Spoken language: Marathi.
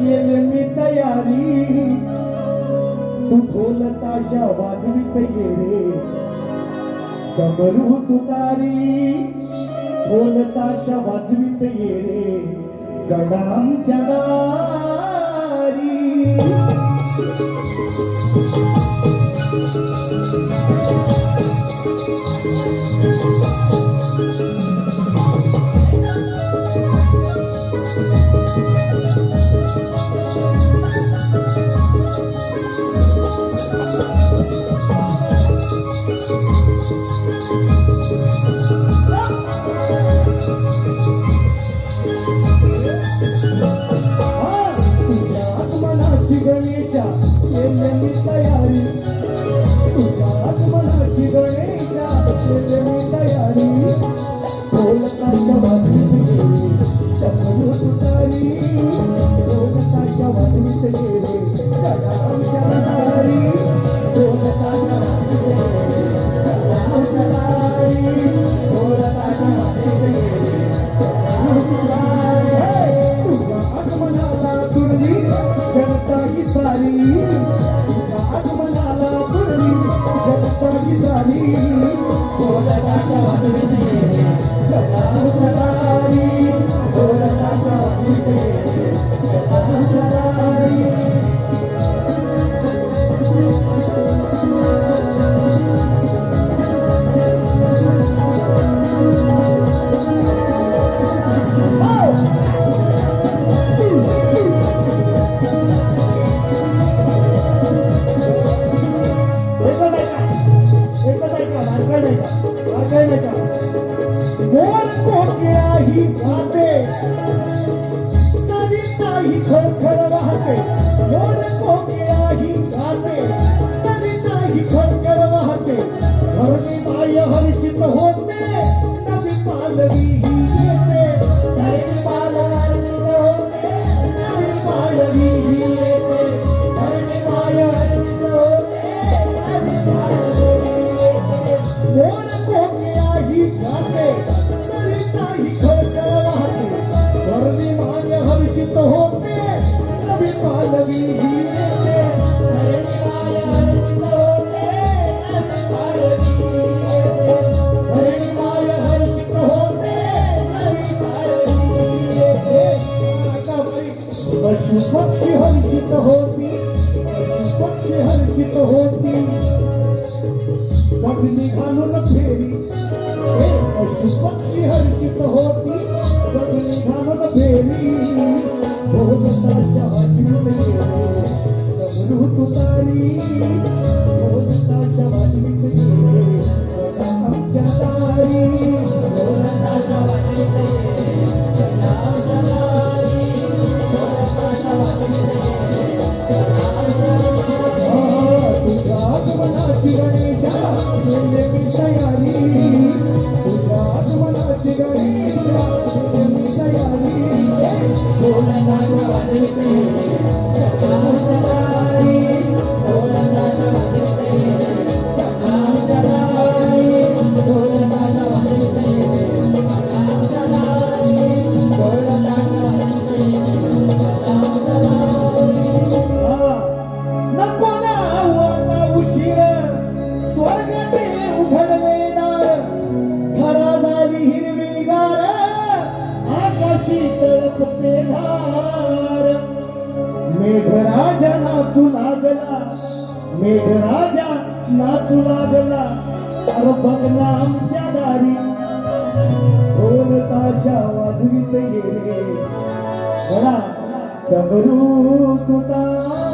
केले मी तयारी, तू ढोल ताशा वाजवीत ये रे, डमरू तुतारी ढोल ताशा वाजवीत ये रे, गडांच्या दारी. गणेशा केले मी तयारी, तुझ्या आगमनाची गणेशा केले मी तयारी, ढोल ताशा वाजवीत ये रे, डमरू तुतारी ढोल ताशा वाजवीत ये रे, गडांच्या दारी. ढोल ताशा वाजवीत ये रे, गडांच्या दारी. ढोल ताशा वाजवीत ये रे, गडांच्या दारी. तुझ्या आगमनाला दुर्वी जनता ही सारी, तुझ्या आगमनाला दुर्वी जनता ही सारी, ढोल ताशा वाजवीत ये रे, गडांच्या दारी. ढोल ताशा वाजवीत ये रे, गडांच्या दारी. मोर कोकिळा ही गाते, सरिता ही खळखळ वाहते. मोर कोकिळा ही गाते, सरिता ही खळखळ वाहते. धरणी माय हर्षित होते, नवी पालवी ही येते. धरणी माय हर्षित होते, नवी पालवी ही येते. धरणी माय हर्षित होते, नवी पालवी ही येते. मोर कोकिळा ही गाते, सरिता ही खळखळ वाहते. धरणी माय हर्षित होते, नवी पालवी ही येते. धरणी माय हर्षित होते, नवी पालवी ही येते. धरणी माय हर्षित होते, नवी पालवी ही येते. पशु पक्षी हर्षित होती, पशु पक्षी हर्षित होती. बघली घालून फेरी, पशु पक्षी हर्षित होती. बघली घालून फेरी, ढोल ताशा वाजवीत ये रे, डमरू तुतारी ढोल ताशा वाजवीत ये रे, गडांच्या दारी. ढोल ताशा वाजवीत ये रे, गडांच्या दारी. ढोल ताशा वाजवीत ये रे, गडांच्या दारी. तुझ्या आगमनाची गणेशा केले मी तयारी, तुझ्या आगमनाची गणेशा केले मी तयारी. ढोल ताशा वाजवीत ये रे, गडांच्या दारी. ढोल ताशा वाजवीत ये रे, गडांच्या दारी. ढोल ताशा वाजवीत ये रे, गडांच्या दारी. ढोल ताशा वाजवीत ये रे, गडांच्या दारी. नको ना आता उशीर, स्वर्गाचे उघडले दार. खरा झाली हिरवीगार, आकाशी तळपते धार. मेघराजा नाचू लागला, मेघराजा नाचू लागला. अरे बघ ना आमच्या दारी, ढोल ताशा वाजवीत ये रे, डमरू तुतारी.